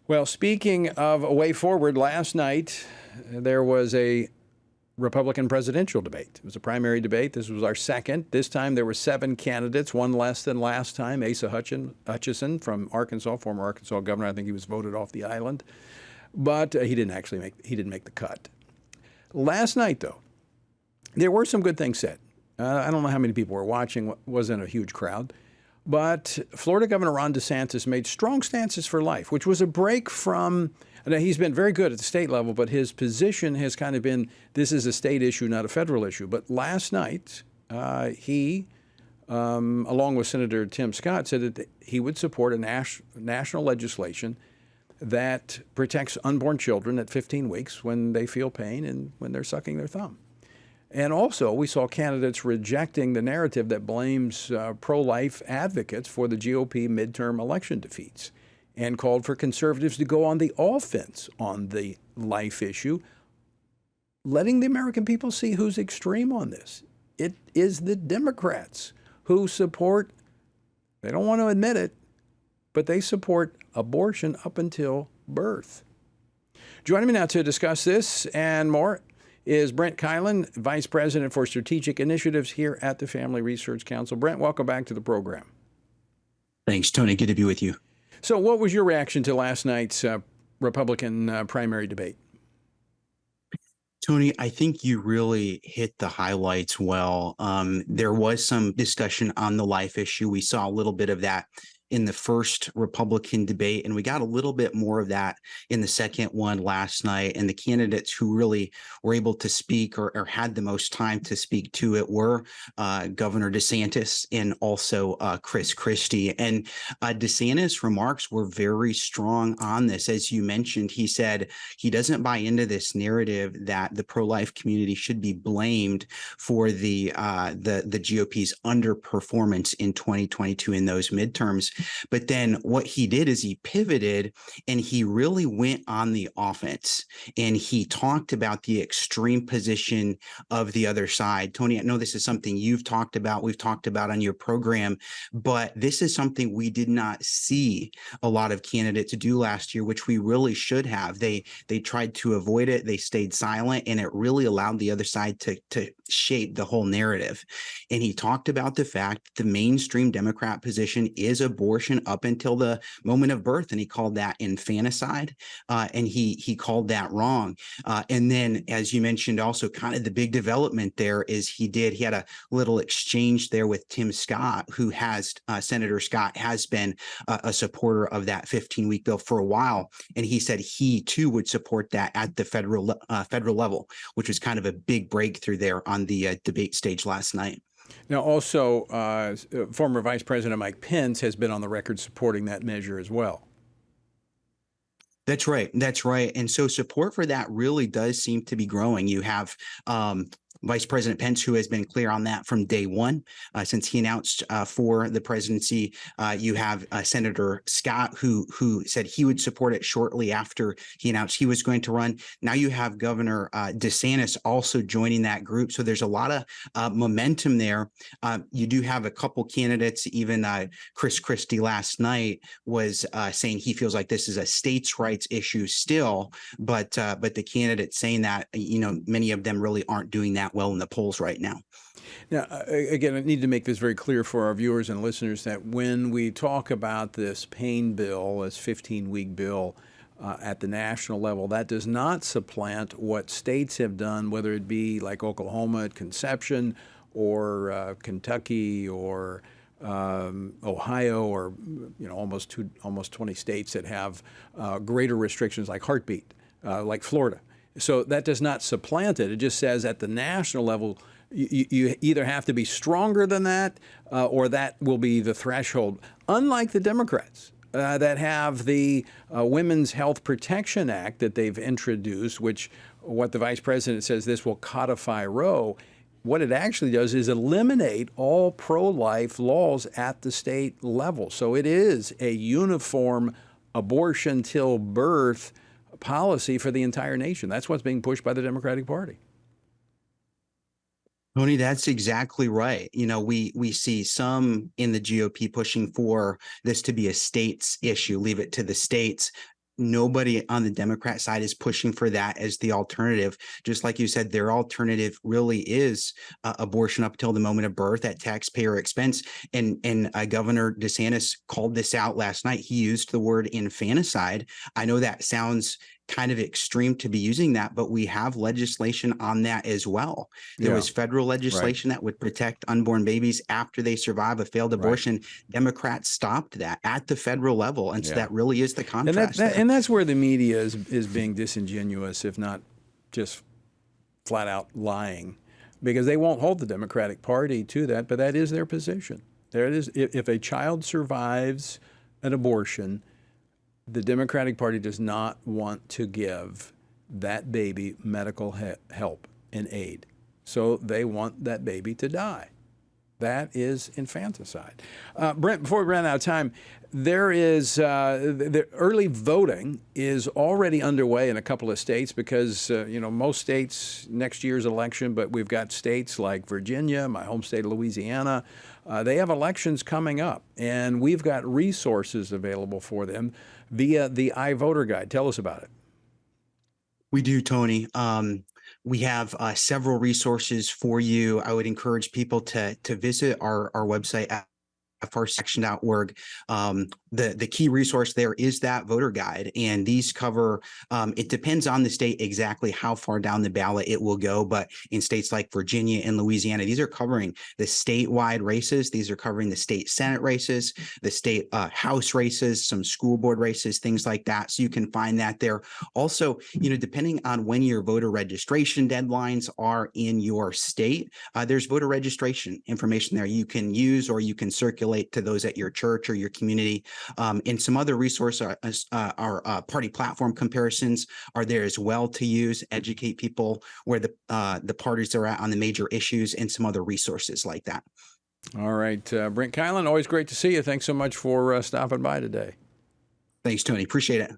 Well, speaking of a way forward, last night there was a Republican presidential debate. It was a primary debate. This was our second. This time there were 7 candidates, one less than last time. Asa Hutchinson from Arkansas, former Arkansas governor. I think he was voted off the island, but he didn't make the cut. Last night, though, there were some good things said. I don't know how many people were watching. Wasn't a huge crowd. But Florida Governor Ron DeSantis made strong stances for life, which was a break from, he's been very good at the state level, but his position has kind of been, this is a state issue, not a federal issue. But last night, he, along with Senator Tim Scott, said that he would support a national legislation that protects unborn children at 15 weeks when they feel pain and when they're sucking their thumb. And also, we saw candidates rejecting the narrative that blames pro-life advocates for the GOP midterm election defeats and called for conservatives to go on the offense on the life issue, letting the American people see who's extreme on this. It is the Democrats who support, they don't want to admit it, but they support abortion up until birth. Joining me now to discuss this and more is Brent Keilen, Vice President for Strategic Initiatives here at the Family Research Council. Brent, welcome back to the program. Thanks, Tony. Good to be with you. So what was your reaction to last night's Republican primary debate? Tony, I think you really hit the highlights well. There was some discussion on the life issue. We saw a little bit of that in the first Republican debate, and we got a little bit more of that in the second one last night. And the candidates who really were able to speak or had the most time to speak to it were Governor DeSantis and also Chris Christie. And DeSantis' remarks were very strong on this. As you mentioned, he said he doesn't buy into this narrative that the pro-life community should be blamed for the GOP's underperformance in 2022 in those midterms. But then what he did is he pivoted and he really went on the offense, and he talked about the extreme position of the other side. Tony, I know this is something you've talked about, we've talked about on your program, but this is something we did not see a lot of candidates do last year, which we really should have. They tried to avoid it. They stayed silent, and it really allowed the other side to shape the whole narrative. And he talked about the fact the mainstream Democrat position is abortion up until the moment of birth, and he called that infanticide, and he called that wrong. And then, as you mentioned, also kind of the big development there is he had a little exchange there with Tim Scott, who has Senator Scott has been a supporter of that 15-week bill for a while, and he said he too would support that at the federal level, which was kind of a big breakthrough there on the debate stage last night. Now, also, former Vice President Mike Pence has been on the record supporting that measure as well. That's right. That's right. And so support for that really does seem to be growing. You have Vice President Pence, who has been clear on that from day one, since he announced for the presidency. You have Senator Scott, who said he would support it shortly after he announced he was going to run. Now you have Governor DeSantis also joining that group. So there's a lot of momentum there. You do have a couple candidates, even Chris Christie last night was saying he feels like this is a states' rights issue still, but the candidates saying that, many of them really aren't doing that well in the polls right now. Now, again, I need to make this very clear for our viewers and listeners that when we talk about this pain bill, this 15-week bill at the national level, that does not supplant what states have done, whether it be like Oklahoma at conception or Kentucky or Ohio, or almost 20 states that have greater restrictions like heartbeat, like Florida. So that does not supplant it. It just says at the national level, you either have to be stronger than that, or that will be the threshold. Unlike the Democrats that have the Women's Health Protection Act that they've introduced, which what the vice president says this will codify Roe. What it actually does is eliminate all pro-life laws at the state level. So it is a uniform abortion till birth policy for the entire nation. That's what's being pushed by the Democratic Party. Tony, that's exactly right. We see some in the GOP pushing for this to be a states issue, leave it to the states. nobody on the Democrat side is pushing for that as the alternative. Just like you said, their alternative really is abortion up till the moment of birth at taxpayer expense. And Governor DeSantis called this out last night. He used the word infanticide. I know that sounds kind of extreme to be using that, but we have legislation on that as well. There was federal legislation that would protect unborn babies after they survive a failed abortion. Democrats stopped that at the federal level. And so that really is the contrast. And that's where the media is being disingenuous, if not just flat out lying, because they won't hold the Democratic Party to that, but that is their position. There it is. If a child survives an abortion, the Democratic Party does not want to give that baby medical help and aid. So they want that baby to die. That is infanticide. Brent, before we run out of time, there is the early voting is already underway in a couple of states because, most states next year's election, but we've got states like Virginia, my home state of Louisiana, they have elections coming up, and we've got resources available for them via the iVoter Guide. Tell us about it. We do, Tony. We have several resources for you. I would encourage people to visit our website at FRCaction.org. The key resource there is that voter guide, and these cover, it depends on the state exactly how far down the ballot it will go, but in states like Virginia and Louisiana, these are covering the statewide races. These are covering the state Senate races, the state House races, some school board races, things like that. So you can find that there. Also, depending on when your voter registration deadlines are in your state, there's voter registration information there you can use or you can circulate to those at your church or your community. And some other resources are party platform comparisons are there as well to use, educate people where the parties are at on the major issues, and some other resources like that. All right. Brent Keilen, always great to see you. Thanks so much for stopping by today. Thanks, Tony. Appreciate it.